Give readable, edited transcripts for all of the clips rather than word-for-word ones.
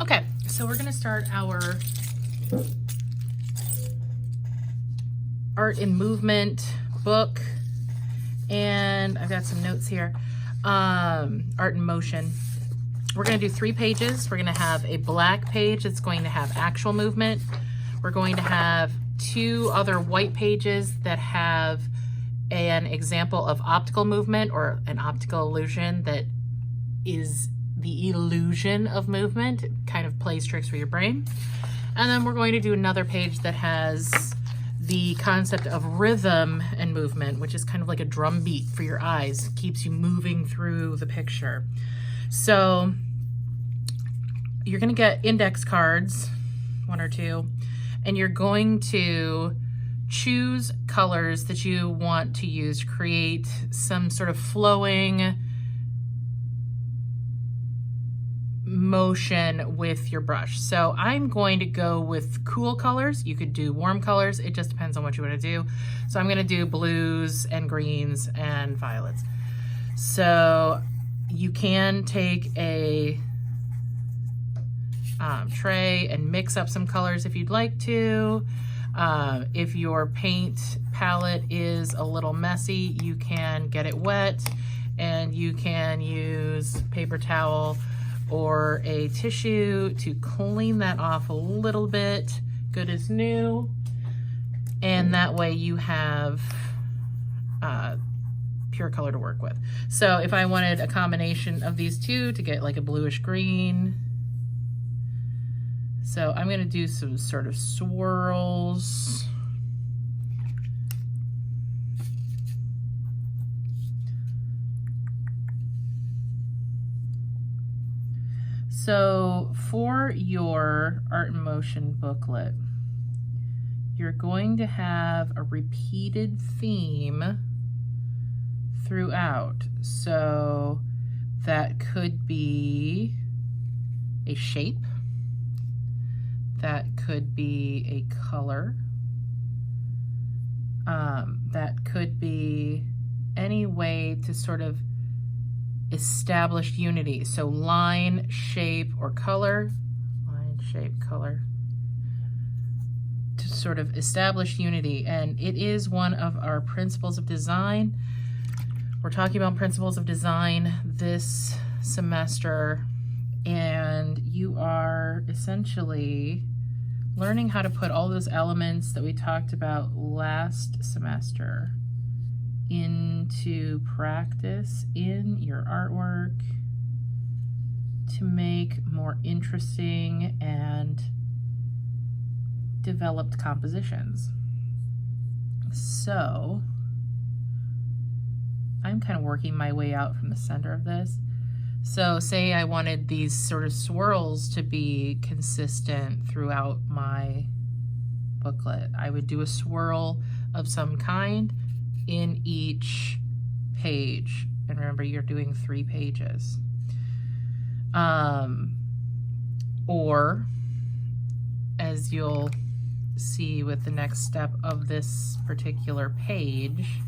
Okay, so we're gonna start our art and movement book, and I've got some notes here. Art and motion. We're gonna do 3 pages. We're gonna have a black page that's going to have actual movement. We're going to have 2 other white pages that have an example of optical movement or an optical illusion that is the illusion of movement. It kind of plays tricks for your brain. And then we're going to do another page that has the concept of rhythm and movement, which is kind of like a drum beat for your eyes. It keeps you moving through the picture. So you're going to get index cards, 1 or 2, and you're going to choose colors that you want to use to create some sort of flowing motion with your brush. So I'm going to go with cool colors. You could do warm colors. It just depends on what you want to do. So I'm going to do blues and greens and violets. So you can take a tray and mix up some colors if you'd like to. If your paint palette is a little messy, you can get it wet and you can use paper towel or a tissue to clean that off a little bit, good as new. And that way you have pure color to work with. So if I wanted a combination of these 2 to get like a bluish green, so I'm gonna do some sort of swirls. So for your art and motion booklet, you're going to have a repeated theme throughout. So that could be a shape, that could be a color, that could be any way to sort of establish unity. So line, shape, or color, line, shape, color, to sort of establish unity. And it is one of our principles of design. We're talking about principles of design this semester, and you are essentially learning how to put all those elements that we talked about last semester into practice in your artwork to make more interesting and developed compositions. So I'm kind of working my way out from the center of this. So say I wanted these sort of swirls to be consistent throughout my booklet. I would do a swirl of some kind in each page. And remember, you're doing 3 pages. Or, as you'll see with the next step of this particular page,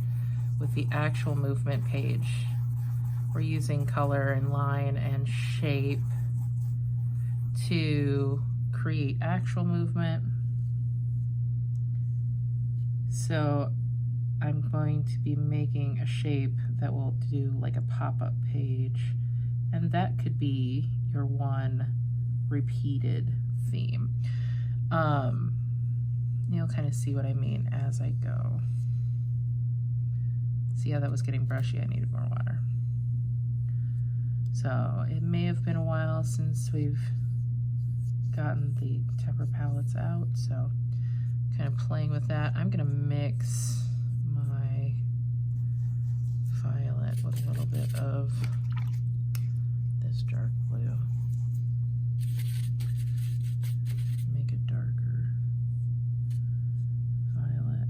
with the actual movement page, we're using color and line and shape to create actual movement. So I'm going to be making a shape that will do like a pop-up page, and that could be your one repeated theme. You'll kind of see what I mean as I go. See how that was getting brushy? I needed more water. So it may have been a while since we've gotten the temper palettes out, so kind of playing with that. I'm gonna mix my violet with a little bit of this dark blue. Make it darker violet.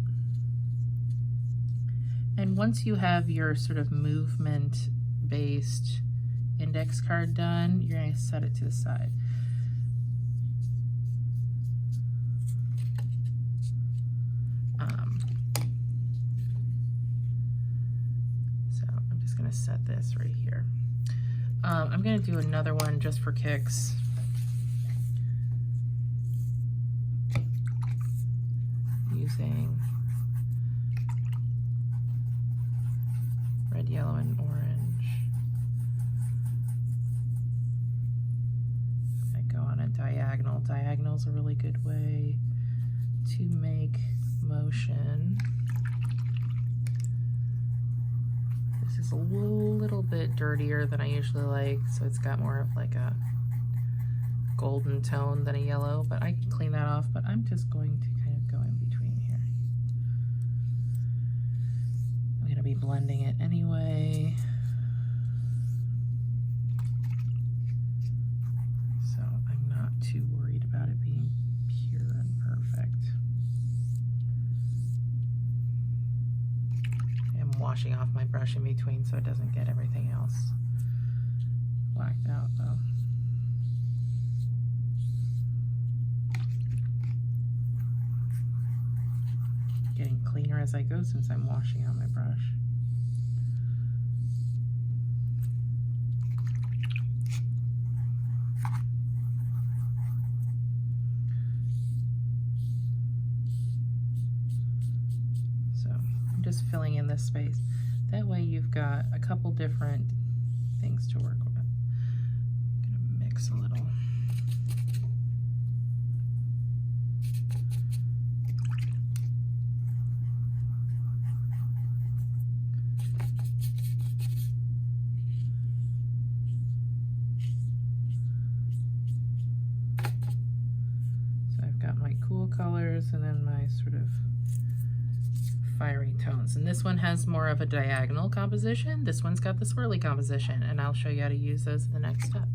And once you have your sort of movement-based index card done, you're going to set it to the side. So I'm just going to set this right here. I'm going to do another one just for kicks. using red, yellow, and orange. I go on a diagonal. Diagonal is a really good way to make motion. This is a little bit dirtier than I usually like, so it's got more of like a golden tone than a yellow, but I can clean that off, but I'm just going to kind of go in between here. I'm going to be blending it anyway. So I'm not too worried about it being pure and perfect. I'm washing off my brush in between so it doesn't get everything else whacked out though. Getting cleaner as I go since I'm washing out my brush. So I'm just filling in this space. That way you've got a couple different things to work with. I'm gonna mix a little. Cool colors and then my sort of fiery tones. And this one has more of a diagonal composition. This one's got the swirly composition, and I'll show you how to use those in the next step.